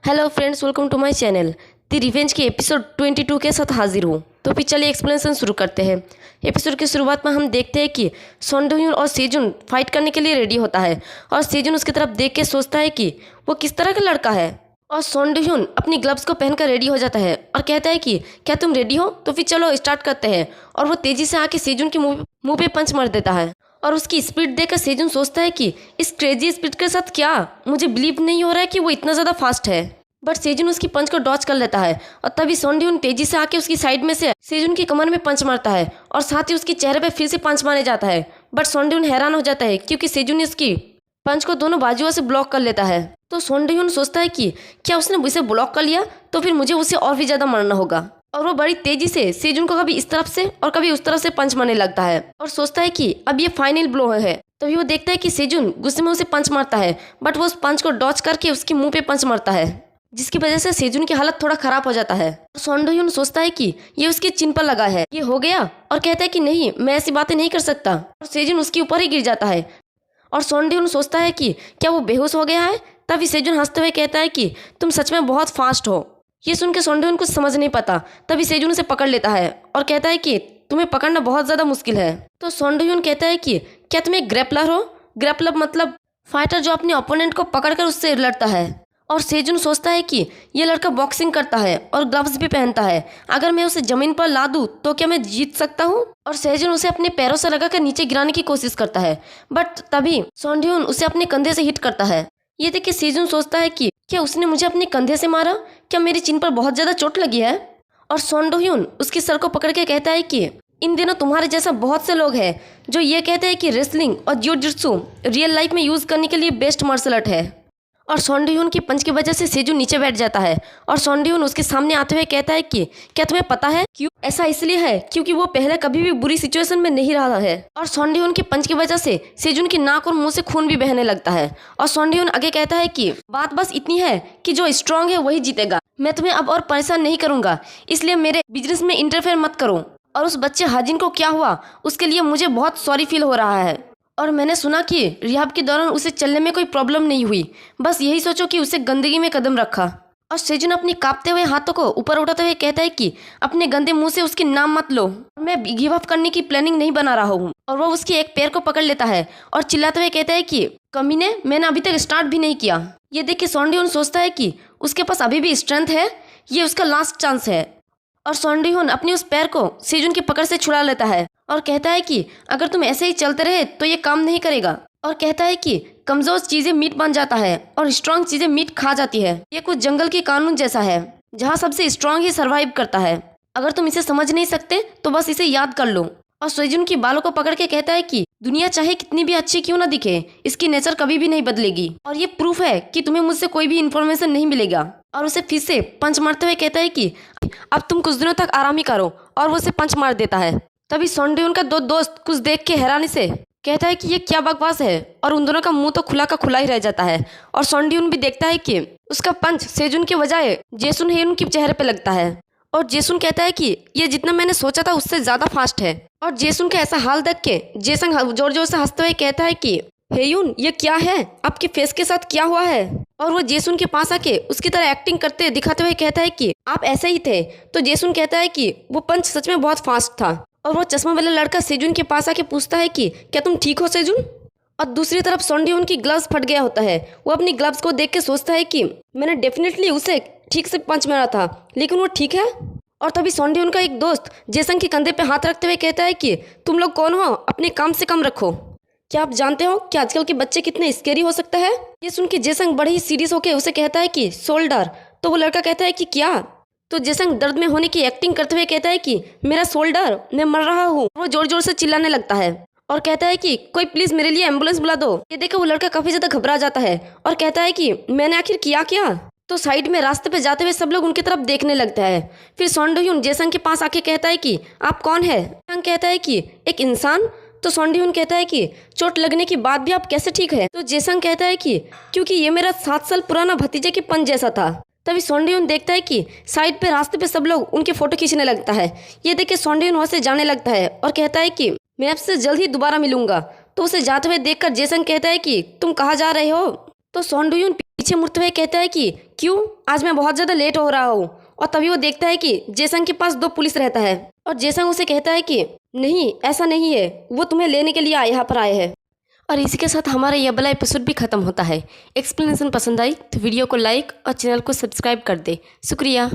Hello friends, welcome to my channel. The revenge के episode 22 के साथ हाजिर हूँ। तो फिर चलिए एक्सप्लेनेशन शुरू करते हैं। एपिसोड की शुरुआत में हम देखते हैं कि सन डोह्यून और सेजुन फाइट करने के लिए रेडी होता है और सेजुन उसकी तरफ देख के सोचता है कि वो किस तरह का लड़का है। और सन डोह्यून अपनी ग्लव्स को पहनकर रेडी हो जाता है और कहता है कि क्या तुम रेडी हो? तो फिर चलो स्टार्ट करते हैं। और वो तेजी से आके सेजुन के मुंह पे पंच मार देता है। और उसकी स्पीड देखकर सेजुन सोचता है कि इस क्रेजी स्पीड के साथ क्या, मुझे बिलीव नहीं हो रहा है कि वो इतना ज़्यादा फास्ट है। बट सेजुन उसकी पंच को डॉच कर लेता है और तभी सन डोह्यून तेजी से आके उसकी साइड में से सेजुन की कमर में पंच मारता है और साथ ही उसके चेहरे पे फिर से पंच मारे जाता है। बट सन डोह्यून हैरान हो जाता है क्योंकि सेजुन ने उसकी पंच को दोनों बाजुओं से ब्लॉक कर लेता है। तो सन डोह्यून सोचता है कि क्या उसने उसे ब्लॉक कर लिया तो फिर मुझे उसे और भी ज़्यादा मारना होगा। और वो बड़ी तेजी से सेजुन को कभी इस तरफ से और कभी उस तरफ से पंच मारने लगता है और सोचता है कि अब ये फाइनल ब्लो है। तभी वो देखता है कि सेजुन गुस्से में उसे पंच मारता है, बट वो उस पंच को डॉच करके उसके मुंह पे पंच मारता है, जिसकी वजह से सेजुन की हालत थोड़ा खराब हो जाता है। सन डोह्यून सोचता है कि ये उसके चिन पर लगा है, ये हो गया, और कहता है कि नहीं, मैं ऐसी बातें नहीं कर सकता। और सेजुन उसके ऊपर ही गिर जाता है और सन डोह्यून सोचता है कि क्या वो बेहोश हो गया है। तभी सेजुन हंसते हुए कहता है कि तुम सच में बहुत फास्ट हो। ये सुन के सन डोह्यून कुछ समझ नहीं पाता। तभी सेजुन उसे पकड़ लेता है और कहता है कि तुम्हें पकड़ना बहुत ज़्यादा मुश्किल है। तो सन डोह्यून कहता है कि क्या तुम एक ग्रैपलर हो? ग्रैपलर मतलब फाइटर जो अपने ओपोनेंट को पकड़कर उससे लड़ता है। और सेजुन सोचता है कि ये लड़का बॉक्सिंग करता है और ग्लव्स भी पहनता है, अगर मैं उसे जमीन पर ला दूं तो क्या मैं जीत सकता हूँ? और सेजुन उसे अपने पैरों से लगाकर नीचे गिराने की कोशिश करता है, बट तभी सन डोह्यून उसे अपने कंधे से हिट करता है। ये देख के सेजुन सोचता है कि क्या उसने मुझे अपने कंधे से मारा? क्या मेरी चिन पर बहुत ज़्यादा चोट लगी है? और सन डोह्यून उसके सर को पकड़ के कहता है कि इन दिनों तुम्हारे जैसा बहुत से लोग हैं जो ये कहते हैं कि रेसलिंग और जियोजित्सु रियल लाइफ में यूज़ करने के लिए बेस्ट मार्शल आर्ट है। और सन डोह्यून की पंच की वजह से सेजुन नीचे बैठ जाता है और सन डोह्यून उसके सामने आते हुए कहता है कि क्या तुम्हें पता है क्यों? ऐसा इसलिए है क्योंकि वो पहले कभी भी बुरी सिचुएशन में नहीं रहा है। और सन डोह्यून की पंच की वजह से सेजुन की नाक और मुंह से खून भी बहने लगता है। और सन डोह्यून आगे कहता है कि बात बस इतनी है कि जो स्ट्रांग है वही जीतेगा। मैं तुम्हें अब और परेशान नहीं करूंगा, इसलिए मेरे बिजनेस में इंटरफेयर मत करो। और उस बच्चे हाजिन को क्या हुआ उसके लिए मुझे बहुत सॉरी फील हो रहा है। और मैंने सुना कि रिहाब के दौरान उसे चलने में कोई प्रॉब्लम नहीं हुई, बस यही सोचो कि उसे गंदगी में कदम रखा। और सेजुन अपनी कांपते हुए हाथों को ऊपर उठाते हुए कहता है कि अपने गंदे मुंह से उसके नाम मत लो, मैं गिव अप करने की प्लानिंग नहीं बना रहा हूँ। और वो उसके एक पैर को पकड़ लेता है और चिल्लाते हुए कहता है कि कमीने, मैंने अभी तक स्टार्ट भी नहीं किया। ये देख के सन डोह्यून सोचता है कि उसके पास अभी भी स्ट्रेंथ है, ये उसका लास्ट चांस है। और सन डोह्यून अपनी उस पैर को सेजुन की पकड़ से छुड़ा लेता है और कहता है कि अगर तुम ऐसे ही चलते रहे तो ये काम नहीं करेगा। और कहता है कि कमजोर चीजें मीट बन जाता है और स्ट्रांग चीजें मीट खा जाती है। ये कुछ जंगल की कानून जैसा है जहाँ सबसे स्ट्रांग ही सरवाइव करता है। अगर तुम इसे समझ नहीं सकते तो बस इसे याद कर लो। और सेजुन की बालों को पकड़ के कहता है कि दुनिया चाहे कितनी भी अच्छी क्यों ना दिखे, इसकी नेचर कभी भी नहीं बदलेगी। और ये प्रूफ है कि तुम्हें मुझसे कोई भी इन्फॉर्मेशन नहीं मिलेगा। और उसे फिर से पंच मारते हुए कहता है कि अब तुम कुछ दिनों तक आराम ही करो। और वो उसे पंच मार देता है। तभी सन डोह्यून का दो दोस्त कुछ देख के हैरानी से कहता है कि ये क्या बकवास है, और उन दोनों का मुंह तो खुला का खुला ही रह जाता है। और सन डोह्यून भी देखता है कि उसका पंच सेजुन के बजाय जेसुन हेयुन के चेहरे पे लगता है। और जेसुन कहता है कि ये जितना मैंने सोचा था उससे ज्यादा फास्ट है। और जेसुन का ऐसा हाल देख के जेसन जोर जोर से हंसते हुए कहता है कि हेयुन, ये क्या है, आपके फेस के साथ क्या हुआ है? और वो जेसुन के पास आके उसकी तरह एक्टिंग करते दिखाते हुए कहता है कि आप ऐसे ही थे। तो जेसुन कहता है कि वो पंच सच में बहुत फास्ट था। और वो चश्मा वाला लड़का सेजुन के पास आके पूछता है कि क्या तुम ठीक हो सेजुन? और दूसरी तरफ सन डोह्यून की ग्लव्स फट गया होता है। वो अपनी ग्लव्स को देख के सोचता है कि मैंने डेफिनेटली उसे ठीक से पंच मारा था, लेकिन वो ठीक है। और तभी सन डोह्यून का एक दोस्त जेसन के कंधे पे हाथ रखते हुए कहता है कि तुम लोग कौन हो, अपने काम से कम रखो। क्या आप जानते हो कि आजकल के बच्चे कितने स्केरी हो सकते हैं? ये सुन के जेसन बड़े ही सीरियस होकर उसे कहता है कि शोल्डर। तो वो लड़का कहता है कि क्या? तो जेसन दर्द में होने की एक्टिंग करते हुए कहता है कि मेरा शोल्डर, मैं मर रहा हूँ। वो जोर जोर से चिल्लाने लगता है और कहता है कि कोई प्लीज मेरे लिए एम्बुलेंस बुला दो। ये देखकर वो लड़का काफी ज्यादा घबरा जाता है और कहता है कि मैंने आखिर किया क्या? तो साइड में रास्ते पे जाते हुए सब लोग उनकी तरफ देखने लगता है। फिर सन डोह्यून जेसन के पास आके कहता है कि आप कौन है? जेसन कहता है कि एक इंसान। तो सन डोह्यून कहता है कि चोट लगने के बाद भी आप कैसे ठीक है? तो जेसन कहता है कि क्योंकि ये मेरा 7 साल पुराना भतीजे के पंच जैसा था। तभी सन डोह्यून देखता है कि साइड पे रास्ते पे सब लोग उनकी फोटो खींचने लगता है। ये देख के सन डोह्यून वहाँ से जाने लगता है और कहता है कि मैं आपसे जल्द ही दोबारा मिलूंगा। तो उसे जाते हुए देखकर जेसन कहता है कि तुम कहाँ जा रहे हो? तो सॉन डोयून पीछे मुड़ते हुए कहता है कि क्यों, आज मैं बहुत ज़्यादा लेट हो रहा हूँ। और तभी वो देखता है कि जेसंग के पास 2 पुलिस रहता है और जेसंग उसे कहता है कि नहीं, ऐसा नहीं है, वो तुम्हें लेने के लिए यहाँ पर आए हैं। और इसी के साथ हमारा यह वाला एपिसोड भी खत्म होता है। एक्सप्लेनेशन पसंद आई तो वीडियो को लाइक और चैनल को सब्सक्राइब कर दे। शुक्रिया।